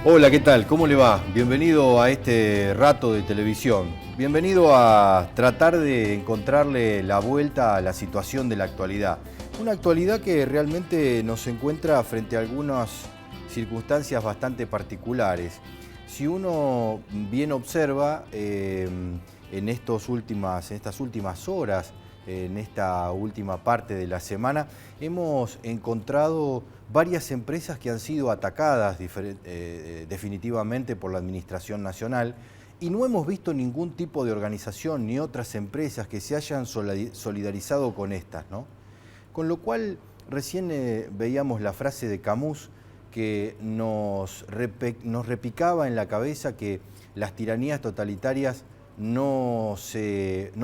Hola, ¿qué tal? ¿Cómo le va? Bienvenido a este rato de televisión. Bienvenido a tratar de encontrarle la vuelta a la situación de la actualidad. Una actualidad que realmente nos encuentra frente a algunas circunstancias bastante particulares. Si uno bien observa, en estas últimas horas, en esta última parte de la semana, hemos encontrado varias empresas que han sido atacadas definitivamente por la Administración Nacional y no hemos visto ningún tipo de organización ni otras empresas que se hayan solidarizado con estas, ¿no? Con lo cual, recién veíamos la frase de Camus que nos repicaba en la cabeza que las tiranías totalitarias no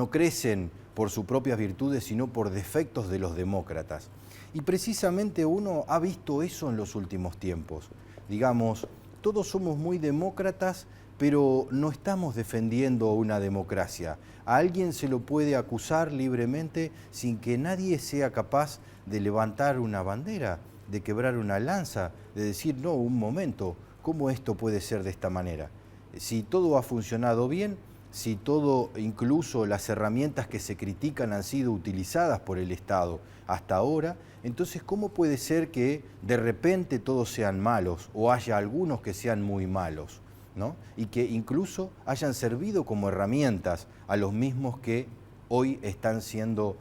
crecen por sus propias virtudes, sino por defectos de los demócratas. Y precisamente uno ha visto eso en los últimos tiempos. Digamos, todos somos muy demócratas, pero no estamos defendiendo una democracia. A alguien se lo puede acusar libremente sin que nadie sea capaz de levantar una bandera, de quebrar una lanza, de decir, no, un momento, ¿cómo esto puede ser de esta manera? Si todo ha funcionado bien, si todo, incluso las herramientas que se critican han sido utilizadas por el Estado hasta ahora, entonces ¿cómo puede ser que de repente todos sean malos o haya algunos que sean muy malos, ¿no? Y que incluso hayan servido como herramientas a los mismos que hoy están siendo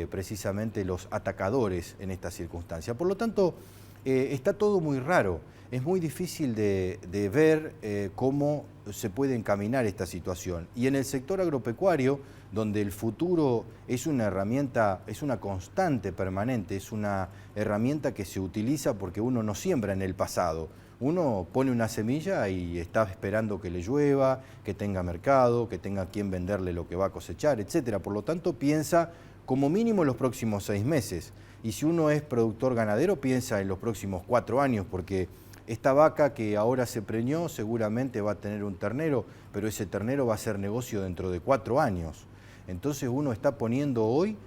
precisamente los atacadores en esta circunstancia? Por lo tanto, está todo muy raro. Es muy difícil de ver cómo se puede encaminar esta situación. Y en el sector agropecuario, donde el futuro es una herramienta, es una constante permanente, es una herramienta que se utiliza porque uno no siembra en el pasado. Uno pone una semilla y está esperando que le llueva, que tenga mercado, que tenga quien venderle lo que va a cosechar, etc. Por lo tanto, piensa como mínimo los próximos 6 meses. Y si uno es productor ganadero, piensa en los próximos 4 años, porque esta vaca que ahora se preñó seguramente va a tener un ternero, pero ese ternero va a ser negocio dentro de 4 años. Entonces uno está poniendo hoy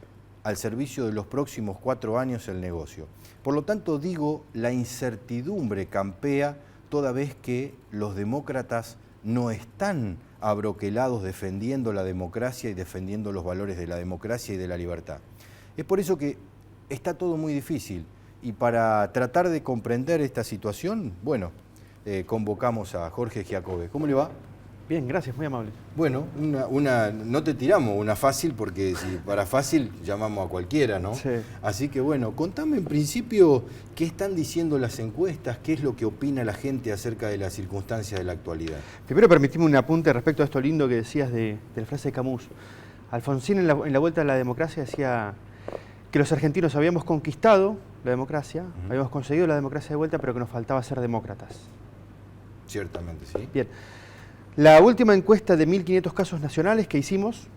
al servicio de los próximos 4 años el negocio. Por lo tanto, digo, la incertidumbre campea toda vez que los demócratas no están abroquelados defendiendo la democracia y defendiendo los valores de la democracia y de la libertad. Es por eso que está todo muy difícil. Y para tratar de comprender esta situación, bueno, convocamos a Jorge Giacobbe. ¿Cómo le va? Bien, gracias, muy amable. Bueno, no te tiramos una fácil, porque si para fácil llamamos a cualquiera, ¿no? Sí. Así que bueno, contame en principio qué están diciendo las encuestas, qué es lo que opina la gente acerca de las circunstancias de la actualidad. Primero permitime un apunte respecto a esto lindo que decías de la frase de Camus. Alfonsín en la Vuelta a la Democracia decía que los argentinos habíamos conquistado la democracia, habíamos conseguido la democracia de vuelta, pero que nos faltaba ser demócratas. Ciertamente, sí. Bien. La última encuesta de 1.500 casos nacionales que hicimos,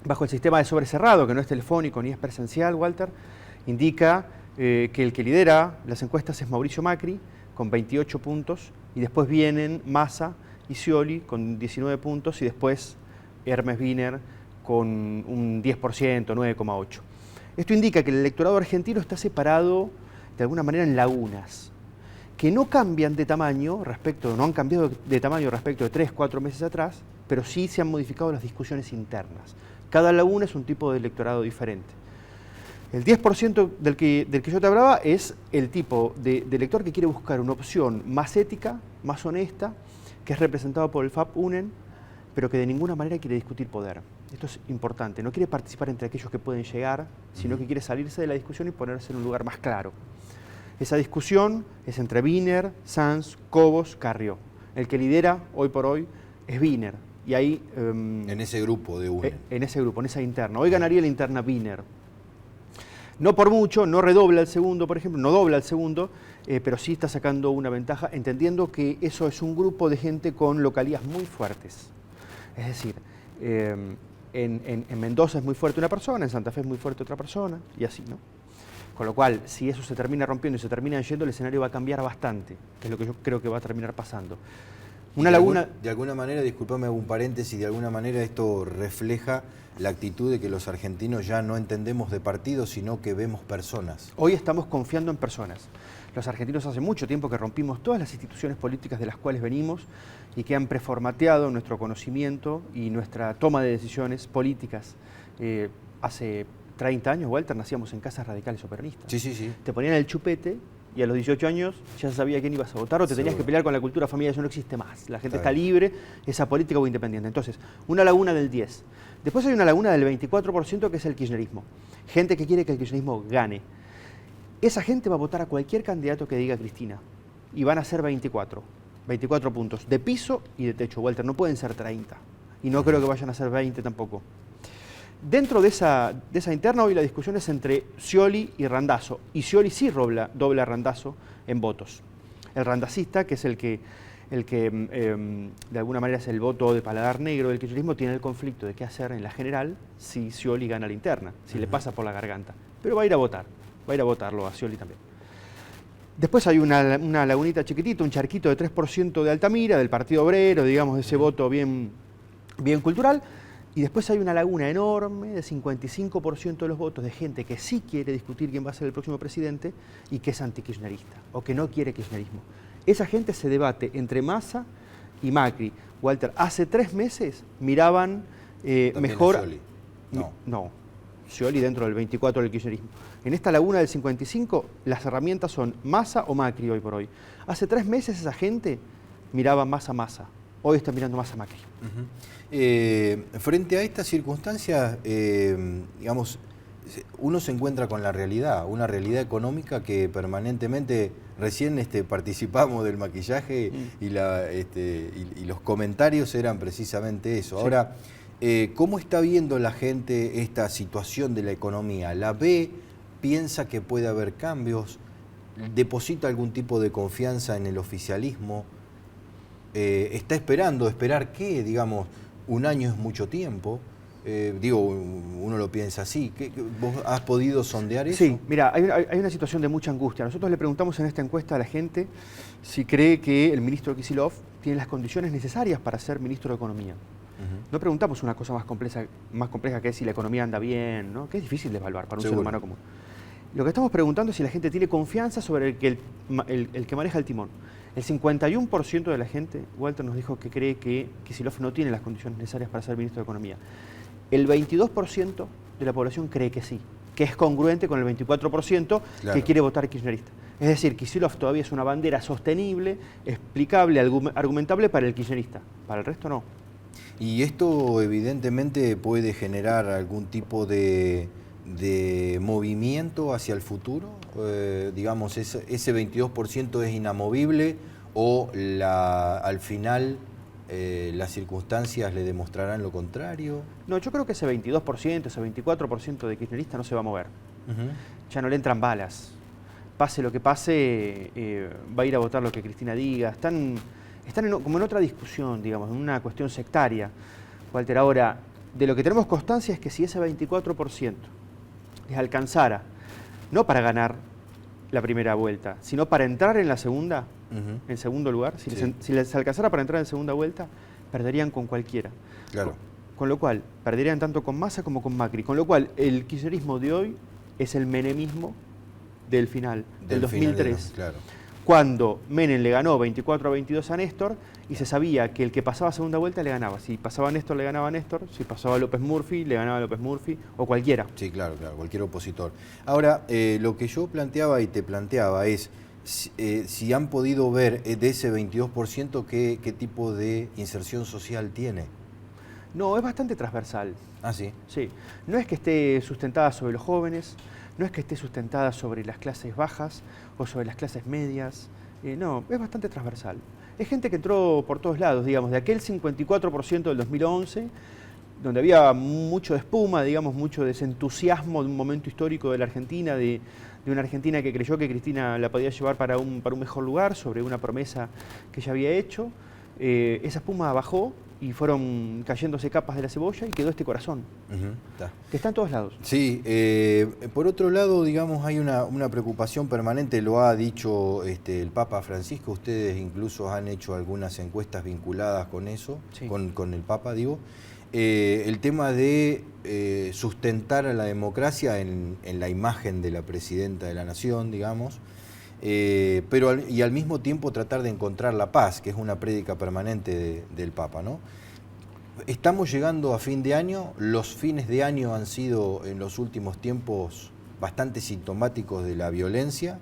bajo el sistema de sobrecerrado, que no es telefónico ni es presencial, Walter, indica que el que lidera las encuestas es Mauricio Macri, con 28 puntos, y después vienen Massa y Scioli con 19 puntos, y después Hermes Wiener con un 10%, 9,8%. Esto indica que el electorado argentino está separado de alguna manera en lagunas, que no cambian de tamaño no han cambiado de tamaño respecto de 3, 4 meses atrás, pero sí se han modificado las discusiones internas. Cada laguna es un tipo de electorado diferente. El 10% del que yo te hablaba es el tipo de elector que quiere buscar una opción más ética, más honesta, que es representado por el FAP UNEN, pero que de ninguna manera quiere discutir poder. Esto es importante, no quiere participar entre aquellos que pueden llegar, sino que quiere salirse de la discusión y ponerse en un lugar más claro. Esa discusión es entre Wiener, Sanz, Cobos, Carrió. El que lidera hoy por hoy es Wiener. Y ahí, en ese grupo de UNEN. En ese grupo, en esa interna. Hoy ganaría la interna Wiener. No por mucho, no redobla el segundo, por ejemplo, no dobla el segundo, pero sí está sacando una ventaja, entendiendo que eso es un grupo de gente con localías muy fuertes. Es decir, en Mendoza es muy fuerte una persona, en Santa Fe es muy fuerte otra persona, y así, ¿no? Con lo cual, si eso se termina rompiendo y se termina yendo, el escenario va a cambiar bastante, que es lo que yo creo que va a terminar pasando. Una laguna... De alguna manera, disculpame, hago un paréntesis, de alguna manera esto refleja la actitud de que los argentinos ya no entendemos de partidos, sino que vemos personas. Hoy estamos confiando en personas. Los argentinos hace mucho tiempo que rompimos todas las instituciones políticas de las cuales venimos y que han preformateado nuestro conocimiento y nuestra toma de decisiones políticas. Hace 30 años, Walter, nacíamos en casas radicales o peronistas. Sí, sí, sí. Te ponían el chupete y a los 18 años ya sabía quién ibas a votar o te tenías que pelear con la cultura familiar. Eso no existe más. La gente está libre, es apolítica o independiente. Entonces, una laguna del 10. Después hay una laguna del 24% que es el kirchnerismo. Gente que quiere que el kirchnerismo gane. Esa gente va a votar a cualquier candidato que diga Cristina. Y van a ser 24 puntos de piso y de techo, Walter. No pueden ser 30. Y no creo que vayan a ser 20 tampoco. Dentro de esa interna hoy la discusión es entre Scioli y Randazzo. Y Scioli sí dobla a Randazzo en votos. El randacista, que es el que de alguna manera es el voto de paladar negro del kirchnerismo, tiene el conflicto de qué hacer en la general si Scioli gana la interna, si le pasa por la garganta. Pero va a ir a votar, va a ir a votarlo a Scioli también. Después hay una lagunita chiquitita, un charquito de 3% de Altamira, del Partido Obrero, digamos, de ese voto bien cultural. Y después hay una laguna enorme de 55% de los votos de gente que sí quiere discutir quién va a ser el próximo presidente y que es antikirchnerista o que no quiere kirchnerismo. Esa gente se debate entre Massa y Macri. Walter, hace 3 meses miraban mejor... Scioli. No, Scioli dentro del 24 del kirchnerismo. En esta laguna del 55 las herramientas son Massa o Macri hoy por hoy. Hace 3 meses esa gente miraba más a Massa. Hoy está mirando más a Macri. Frente a estas circunstancias, digamos, uno se encuentra con la realidad, una realidad económica que permanentemente, recién participamos del maquillaje y los comentarios eran precisamente eso. Sí. Ahora, ¿cómo está viendo la gente esta situación de la economía? ¿La ve? ¿Piensa que puede haber cambios? ¿Deposita algún tipo de confianza en el oficialismo? ¿Está esperar qué? Digamos, un año es mucho tiempo. Uno lo piensa así. ¿Vos has podido sondear eso? Sí, mira, hay una situación de mucha angustia. Nosotros le preguntamos en esta encuesta a la gente si cree que el ministro Kicillof tiene las condiciones necesarias para ser ministro de Economía. No preguntamos una cosa más compleja que es si la economía anda bien, ¿no? Que es difícil de evaluar para un ser humano común. Lo que estamos preguntando es si la gente tiene confianza sobre el que maneja el timón. El 51% de la gente, Walter, nos dijo que cree que Kicillof no tiene las condiciones necesarias para ser ministro de Economía. El 22% de la población cree que sí, que es congruente con el 24% que quiere votar kirchnerista. Es decir, Kicillof todavía es una bandera sostenible, explicable, argumentable para el kirchnerista. Para el resto no. Y esto evidentemente puede generar algún tipo de movimiento hacia el futuro. Digamos, ese 22% es inamovible o al final las circunstancias le demostrarán lo contrario. No, yo creo que ese 22%, ese 24% de kirchnerista no se va a mover. Ya no le entran balas. Pase lo que pase, va a ir a votar lo que Cristina diga. Están como en otra discusión, digamos, en una cuestión sectaria. Walter, ahora, de lo que tenemos constancia es que si ese 24% les alcanzara, no para ganar la primera vuelta, sino para entrar en la segunda, en segundo lugar, si les alcanzara para entrar en segunda vuelta, perderían con cualquiera. Claro. Con lo cual, perderían tanto con Massa como con Macri. Con lo cual, el kirchnerismo de hoy es el menemismo del final, del 2003. Claro. Cuando Menem le ganó 24-22 a Néstor y se sabía que el que pasaba a segunda vuelta le ganaba. Si pasaba Néstor, le ganaba Néstor. Si pasaba López Murphy, le ganaba López Murphy o cualquiera. Sí, claro, cualquier opositor. Ahora, lo que yo planteaba y te planteaba es si han podido ver de ese 22% qué tipo de inserción social tiene. No, es bastante transversal. ¿Ah, sí? Sí. No es que esté sustentada sobre los jóvenes, no es que esté sustentada sobre las clases bajas o sobre las clases medias. No, es bastante transversal. Es gente que entró por todos lados, digamos, de aquel 54% del 2011, donde había mucho de espuma, digamos, mucho desentusiasmo de un momento histórico de la Argentina, de una Argentina que creyó que Cristina la podía llevar para un mejor lugar, sobre una promesa que ella había hecho. Esa espuma bajó y fueron cayéndose capas de la cebolla y quedó este corazón, que está en todos lados. Sí, por otro lado, digamos, hay una preocupación permanente, lo ha dicho el Papa Francisco, ustedes incluso han hecho algunas encuestas vinculadas con eso, sí, con el Papa, digo, el tema de sustentar a la democracia en la imagen de la presidenta de la nación, digamos, pero al mismo tiempo tratar de encontrar la paz, que es una prédica permanente del Papa, ¿no? Estamos llegando a fin de año, los fines de año han sido en los últimos tiempos bastante sintomáticos de la violencia.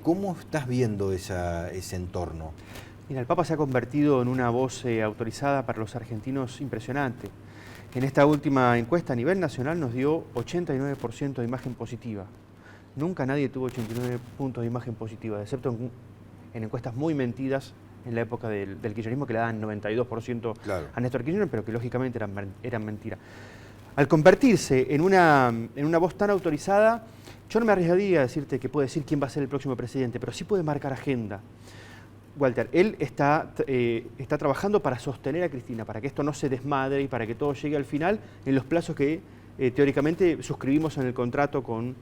¿Cómo estás viendo ese entorno? Mira, el Papa se ha convertido en una voz autorizada para los argentinos impresionante. En esta última encuesta a nivel nacional nos dio 89% de imagen positiva. Nunca nadie tuvo 89 puntos de imagen positiva, excepto en encuestas muy mentidas en la época del kirchnerismo, que le daban 92% claro, a Néstor Kirchner, pero que lógicamente eran mentiras. Al convertirse en una voz tan autorizada, yo no me arriesgaría a decirte que puede decir quién va a ser el próximo presidente, pero sí puede marcar agenda. Walter, él está trabajando para sostener a Cristina, para que esto no se desmadre y para que todo llegue al final en los plazos que teóricamente suscribimos en el contrato con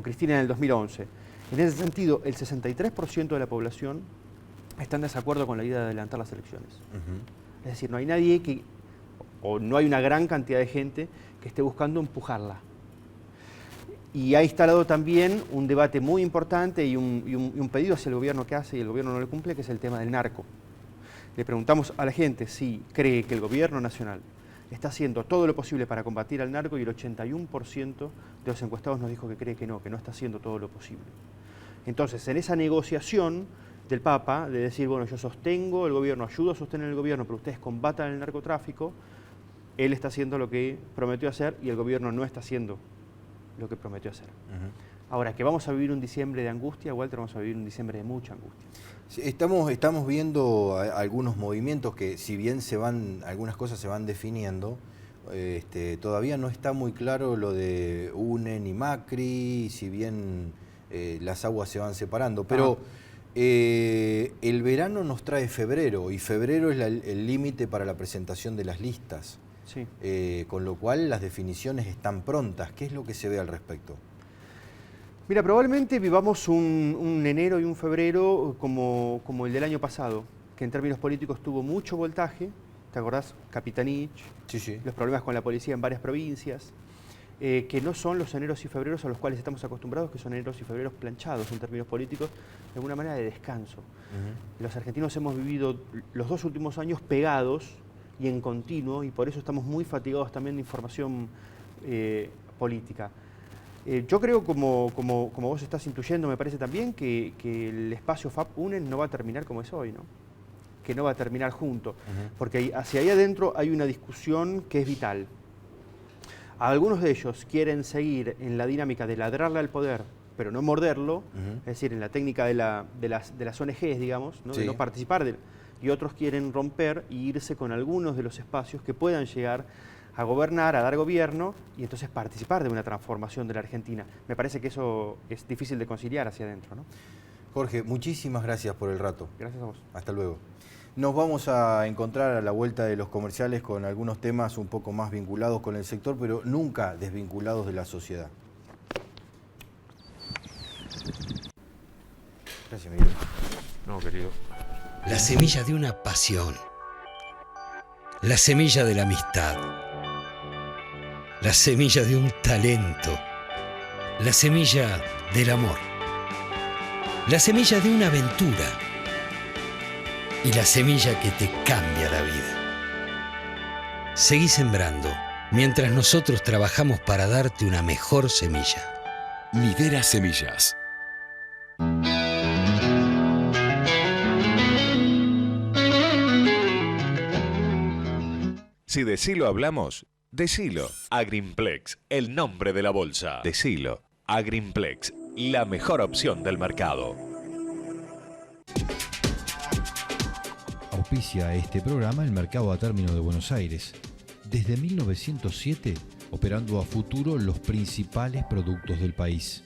Cristina en el 2011. En ese sentido, el 63% de la población está en desacuerdo con la idea de adelantar las elecciones. Es decir, no hay nadie o no hay una gran cantidad de gente que esté buscando empujarla. Y ha instalado también un debate muy importante y un pedido hacia el gobierno que hace y el gobierno no le cumple, que es el tema del narco. Le preguntamos a la gente si cree que el gobierno nacional está haciendo todo lo posible para combatir al narco y el 81% de los encuestados nos dijo que cree que no está haciendo todo lo posible. Entonces, en esa negociación del Papa, de decir, bueno, yo sostengo el gobierno, ayudo a sostener el gobierno, pero ustedes combatan el narcotráfico, él está haciendo lo que prometió hacer y el gobierno no está haciendo lo que prometió hacer. Ahora, que vamos a vivir un diciembre de angustia, Walter, vamos a vivir un diciembre de mucha angustia. Sí, estamos viendo algunos movimientos que, si bien algunas cosas se van definiendo, todavía no está muy claro lo de UNE ni Macri, si bien las aguas se van separando, pero el verano nos trae febrero, y febrero es el límite para la presentación de las listas. Sí. Con lo cual las definiciones están prontas. ¿Qué es lo que se ve al respecto? Mira, probablemente vivamos un enero y un febrero como el del año pasado, que en términos políticos tuvo mucho voltaje. ¿Te acordás? Capitanich, sí. Los problemas con la policía en varias provincias, que no son los eneros y febreros a los cuales estamos acostumbrados, que son eneros y febreros planchados en términos políticos, de alguna manera de descanso. Los argentinos hemos vivido los 2 últimos años pegados y en continuo, y por eso estamos muy fatigados también de información política. Yo creo, como vos estás intuyendo, me parece también que el espacio FAP-UNE no va a terminar como es hoy, ¿no? Que no va a terminar junto, porque hacia ahí adentro hay una discusión que es vital. Algunos de ellos quieren seguir en la dinámica de ladrarle al poder, pero no morderlo, es decir, en la técnica de las ONGs, digamos, ¿no? Sí. De no participar y otros quieren romper e irse con algunos de los espacios que puedan llegar a gobernar, a dar gobierno y entonces participar de una transformación de la Argentina. Me parece que eso es difícil de conciliar hacia adentro, ¿no? Jorge, muchísimas gracias por el rato. Gracias a vos. Hasta luego. Nos vamos a encontrar a la vuelta de los comerciales con algunos temas un poco más vinculados con el sector, pero nunca desvinculados de la sociedad. Gracias, Miguel. No, querido. La semilla de una pasión, la semilla de la amistad, la semilla de un talento, la semilla del amor, la semilla de una aventura y la semilla que te cambia la vida. Seguí sembrando mientras nosotros trabajamos para darte una mejor semilla. Midera Semillas. Si de Silo hablamos, decilo. Agrimplex, el nombre de la bolsa. Decilo. Agrimplex, la mejor opción del mercado. Auspicia este programa el Mercado a Término de Buenos Aires. Desde 1907, operando a futuro los principales productos del país.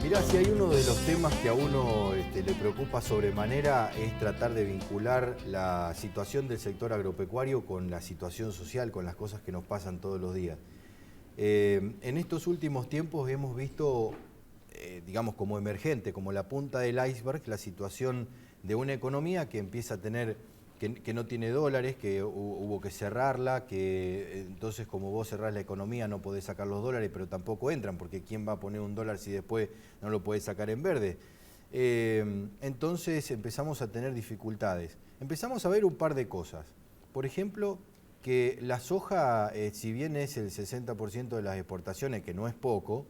Mirá, si hay uno de los temas que a uno le preocupa sobremanera es tratar de vincular la situación del sector agropecuario con la situación social, con las cosas que nos pasan todos los días. En estos últimos tiempos hemos visto, digamos, como emergente, como la punta del iceberg, la situación de una economía que empieza a tener, que no tiene dólares, que hubo que cerrarla, que entonces como vos cerrás la economía no podés sacar los dólares, pero tampoco entran, porque ¿quién va a poner un dólar si después no lo podés sacar en verde? Entonces empezamos a tener dificultades. Empezamos a ver un par de cosas. Por ejemplo, que la soja, si bien es el 60% de las exportaciones, que no es poco,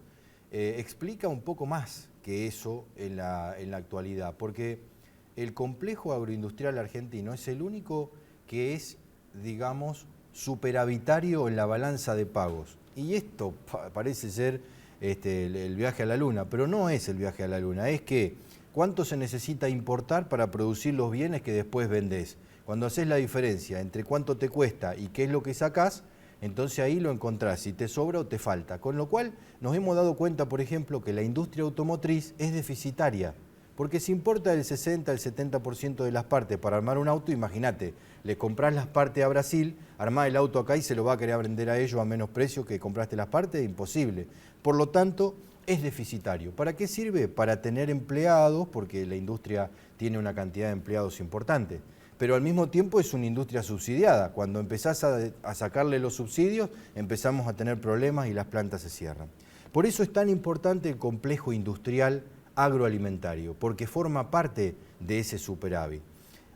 explica un poco más que eso en la actualidad, porque el complejo agroindustrial argentino es el único que es, digamos, superavitario en la balanza de pagos. Y esto parece ser el viaje a la luna, pero no es el viaje a la luna, es que cuánto se necesita importar para producir los bienes que después vendés. Cuando haces la diferencia entre cuánto te cuesta y qué es lo que sacás, entonces ahí lo encontrás, si te sobra o te falta. Con lo cual nos hemos dado cuenta, por ejemplo, que la industria automotriz es deficitaria. Porque si importa el 60, el 70% de las partes para armar un auto, imagínate, le comprás las partes a Brasil, armás el auto acá y se lo va a querer vender a ellos a menos precio que compraste las partes, imposible. Por lo tanto, es deficitario. ¿Para qué sirve? Para tener empleados, porque la industria tiene una cantidad de empleados importante. Pero al mismo tiempo es una industria subsidiada. Cuando empezás a sacarle los subsidios, empezamos a tener problemas y las plantas se cierran. Por eso es tan importante el complejo industrial agroalimentario, porque forma parte de ese superávit.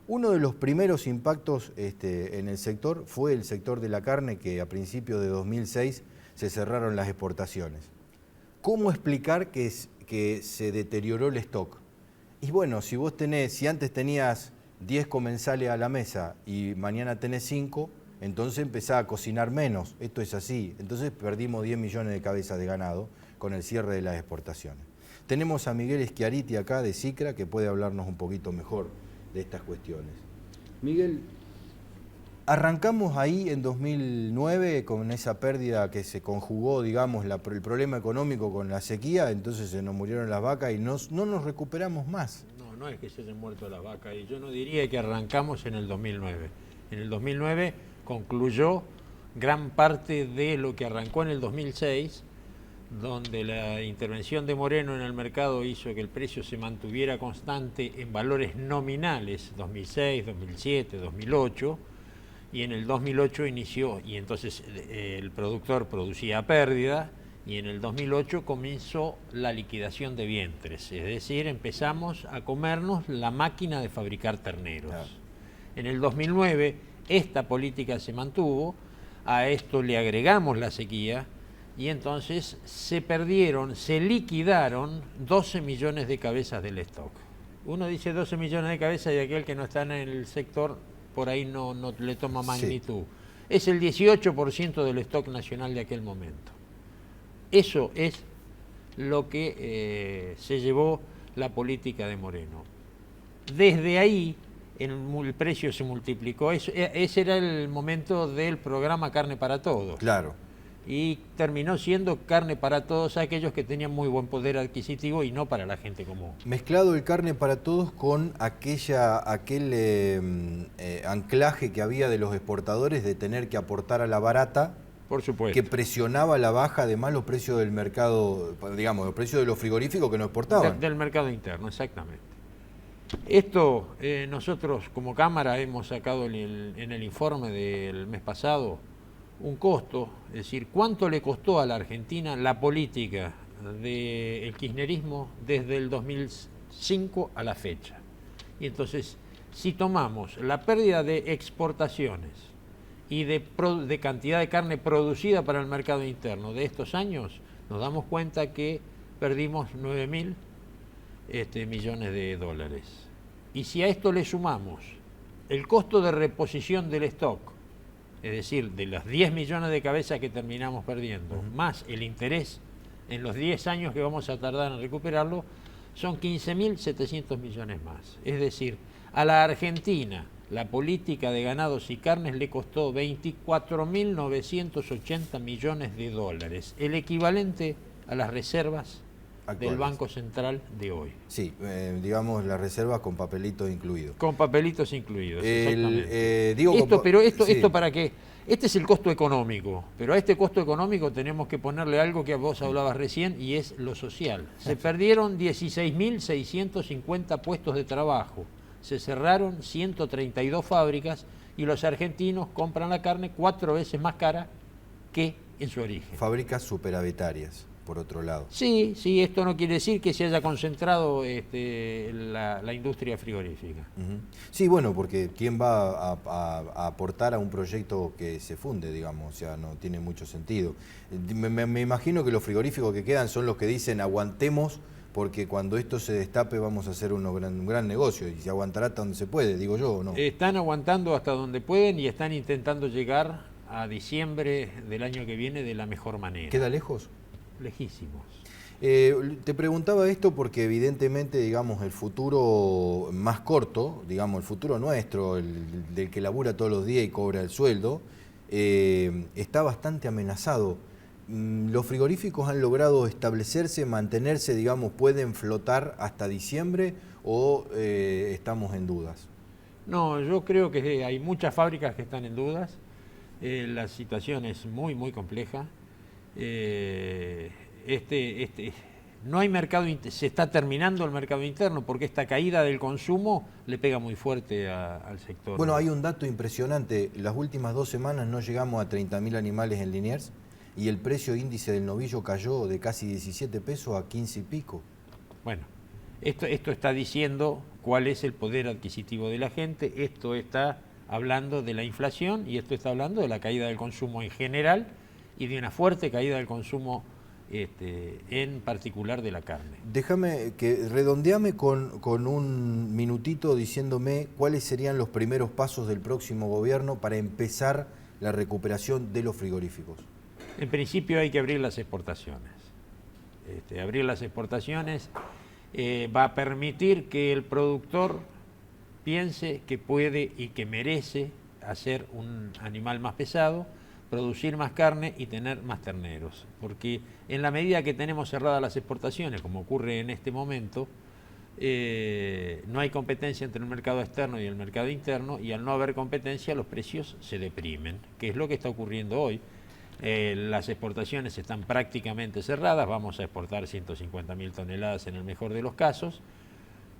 Uno de los primeros impactos en el sector fue el sector de la carne, que a principios de 2006 se cerraron las exportaciones. ¿Cómo explicar que se deterioró el stock? Y bueno, si antes tenías 10 comensales a la mesa y mañana tenés 5, entonces empezás a cocinar menos. Esto es así. Entonces perdimos 10 millones de cabezas de ganado con el cierre de las exportaciones. Tenemos a Miguel Schiaretti acá de SICRA, que puede hablarnos un poquito mejor de estas cuestiones. Miguel, arrancamos ahí en 2009 con esa pérdida que se conjugó, digamos, el problema económico con la sequía, entonces se nos murieron las vacas y no nos recuperamos más. No es que se hayan muerto las vacas, y yo no diría que arrancamos en el 2009. En el 2009 concluyó gran parte de lo que arrancó en el 2006, donde la intervención de Moreno en el mercado hizo que el precio se mantuviera constante en valores nominales, 2006, 2007, 2008, y en el 2008 inició, y entonces el productor producía a pérdida, y en el 2008 comenzó la liquidación de vientres, es decir, empezamos a comernos la máquina de fabricar terneros. Claro. En el 2009 esta política se mantuvo, a esto le agregamos la sequía, y entonces se liquidaron 12 millones de cabezas del stock. Uno dice 12 millones de cabezas y aquel que no está en el sector por ahí no le toma magnitud. Sí. Es el 18% del stock nacional de aquel momento. Eso es lo que se llevó la política de Moreno. Desde ahí el precio se multiplicó. Ese era el momento del programa Carne para Todos. Claro. Y terminó siendo carne para todos aquellos que tenían muy buen poder adquisitivo y no para la gente común. Mezclado el carne para todos con aquel anclaje que había de los exportadores de tener que aportar a la barata, por supuesto, que presionaba a la baja además los precios del mercado, digamos, los precios de los frigoríficos que no exportaban. Del mercado interno, exactamente. Esto nosotros como Cámara hemos sacado en el informe del mes pasado un costo, es decir, cuánto le costó a la Argentina la política del kirchnerismo desde el 2005 a la fecha. Y entonces, si tomamos la pérdida de exportaciones y de cantidad de carne producida para el mercado interno de estos años, nos damos cuenta que perdimos 9.000 millones de dólares. Y si a esto le sumamos el costo de reposición del stock, es decir, de las 10 millones de cabezas que terminamos perdiendo, más el interés en los 10 años que vamos a tardar en recuperarlo, son 15.700 millones más. Es decir, a la Argentina la política de ganados y carnes le costó 24.980 millones de dólares, el equivalente a las reservas del Banco Central de hoy. Sí, digamos las reservas con papelitos incluidos. Con papelitos incluidos, exactamente. Sí. Esto para qué. Este es el costo económico, pero a este costo económico tenemos que ponerle algo que vos hablabas recién y es lo social. Se perdieron 16.650 puestos de trabajo, se cerraron 132 fábricas y los argentinos compran la carne 4 veces más cara que en su origen. Fábricas superavitarias, por otro lado. Sí, esto no quiere decir que se haya concentrado la industria frigorífica. Sí, bueno, porque ¿quién va a aportar a un proyecto que se funde, digamos? O sea, no tiene mucho sentido. Me imagino que los frigoríficos que quedan son los que dicen aguantemos, porque cuando esto se destape vamos a hacer un gran negocio, y se aguantará hasta donde se puede, digo yo, ¿o no? Están aguantando hasta donde pueden y están intentando llegar a diciembre del año que viene de la mejor manera. ¿Queda lejos? Lejísimos. Te preguntaba esto porque evidentemente, digamos, el futuro más corto, digamos, el futuro nuestro, el del que labura todos los días y cobra el sueldo, está bastante amenazado. ¿Los frigoríficos han logrado establecerse, mantenerse, digamos, pueden flotar hasta diciembre o estamos en dudas? No, yo creo que hay muchas fábricas que están en dudas. La situación es muy, muy compleja. No hay mercado, se está terminando el mercado interno porque esta caída del consumo le pega muy fuerte al sector. Bueno, hay un dato impresionante. Las últimas 2 semanas no llegamos a 30.000 animales en Liniers y el precio índice del novillo cayó de casi 17 pesos a 15 y pico. Bueno, esto está diciendo cuál es el poder adquisitivo de la gente, esto está hablando de la inflación y esto está hablando de la caída del consumo en general y de una fuerte caída del consumo en particular de la carne. Déjame que redondeame con un minutito diciéndome cuáles serían los primeros pasos del próximo gobierno para empezar la recuperación de los frigoríficos. En principio hay que abrir las exportaciones. Abrir las exportaciones va a permitir que el productor piense que puede y que merece hacer un animal más pesado, producir más carne y tener más terneros. Porque en la medida que tenemos cerradas las exportaciones, como ocurre en este momento, no hay competencia entre el mercado externo y el mercado interno, y al no haber competencia los precios se deprimen, que es lo que está ocurriendo hoy. Las exportaciones están prácticamente cerradas, vamos a exportar 150.000 toneladas en el mejor de los casos,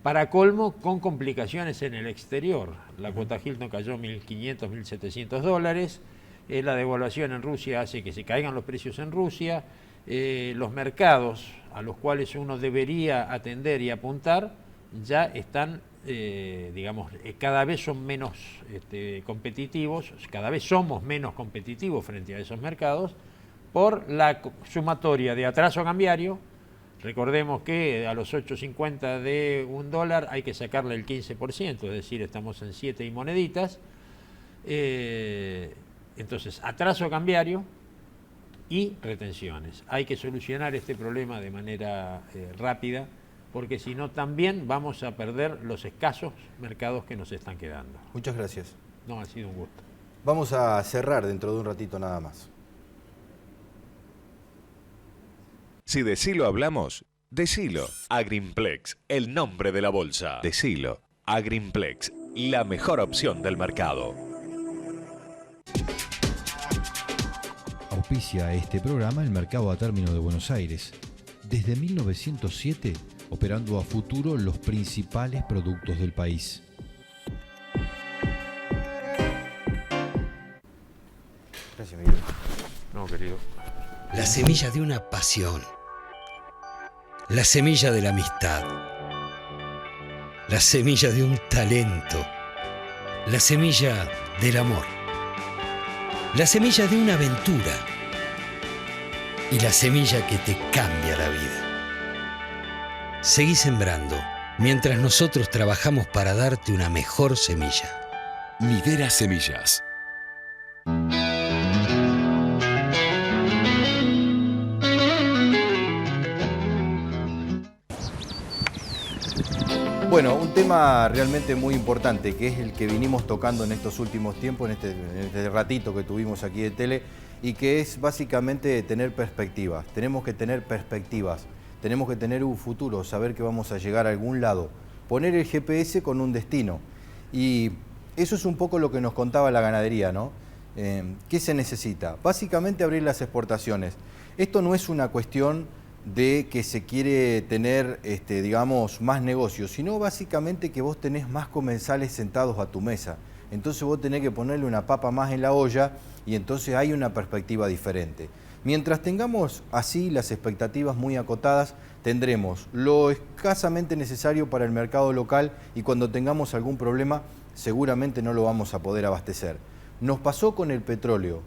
para colmo con complicaciones en el exterior. La cuota Hilton cayó $1.500, $1.700, la devaluación en Rusia hace que se caigan los precios en Rusia, los mercados a los cuales uno debería atender y apuntar ya están, digamos, cada vez son menos competitivos, cada vez somos menos competitivos frente a esos mercados por la sumatoria de atraso cambiario. Recordemos que a los 8.50 de $1 hay que sacarle el 15%, es decir, estamos en 7 y moneditas. Entonces, atraso cambiario y retenciones. Hay que solucionar este problema de manera rápida, porque si no también vamos a perder los escasos mercados que nos están quedando. Muchas gracias. No, ha sido un gusto. Vamos a cerrar dentro de un ratito nada más. Si decilo hablamos, decilo. Agrimplex, el nombre de la bolsa. Decilo. Agrimplex, la mejor opción del mercado. Auspicia este programa el Mercado a Término de Buenos Aires. Desde 1907, operando a futuro los principales productos del país. Gracias, Miguel. No, querido. La semilla de una pasión. La semilla de la amistad. La semilla de un talento. La semilla del amor. La semilla de una aventura. Y la semilla que te cambia la vida. Seguí sembrando mientras nosotros trabajamos para darte una mejor semilla. Midera Semillas. Bueno, un tema realmente muy importante, que es el que vinimos tocando en estos últimos tiempos, en este ratito que tuvimos aquí de tele, y que es básicamente tener perspectivas. Tenemos que tener perspectivas. tenemos que tener un futuro, saber que vamos a llegar a algún lado, poner el GPS con un destino. Y eso es un poco lo que nos contaba la ganadería, ¿no? ¿Qué se necesita? Básicamente abrir las exportaciones. Esto no es una cuestión de que se quiere tener, digamos, más negocios, sino básicamente que vos tenés más comensales sentados a tu mesa. Entonces vos tenés que ponerle una papa más en la olla y entonces hay una perspectiva diferente. Mientras tengamos así las expectativas muy acotadas, tendremos lo escasamente necesario para el mercado local y cuando tengamos algún problema seguramente no lo vamos a poder abastecer. Nos pasó con el petróleo.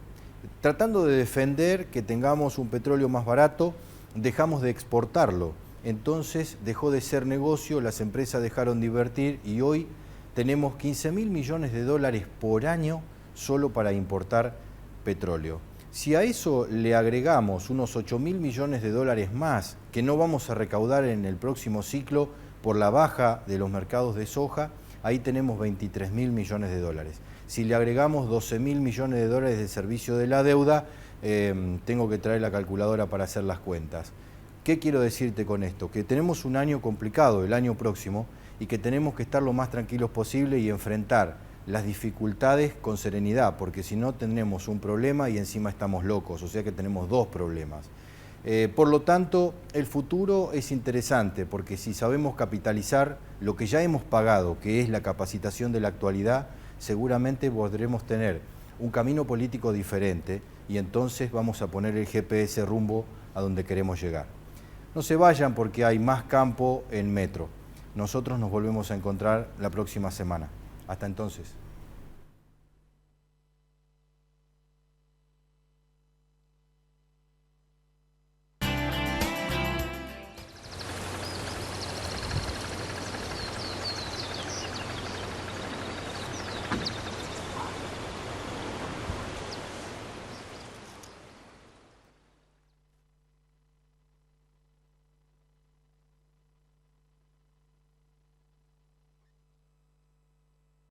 Tratando de defender que tengamos un petróleo más barato, dejamos de exportarlo. Entonces dejó de ser negocio, las empresas dejaron de invertir y hoy tenemos 15.000 millones de dólares por año solo para importar petróleo. Si a eso le agregamos unos 8.000 millones de dólares más que no vamos a recaudar en el próximo ciclo por la baja de los mercados de soja, ahí tenemos 23.000 millones de dólares. Si le agregamos 12.000 millones de dólares de servicio de la deuda, tengo que traer la calculadora para hacer las cuentas. ¿Qué quiero decirte con esto? Que tenemos un año complicado, el año próximo, y que tenemos que estar lo más tranquilos posible y enfrentar las dificultades con serenidad, porque si no tenemos un problema y encima estamos locos, o sea que tenemos dos problemas. Por lo tanto, el futuro es interesante, porque si sabemos capitalizar lo que ya hemos pagado, que es la capacitación de la actualidad, seguramente podremos tener un camino político diferente y entonces vamos a poner el GPS rumbo a donde queremos llegar. No se vayan porque hay más campo en Metro. Nosotros nos volvemos a encontrar la próxima semana. Hasta entonces.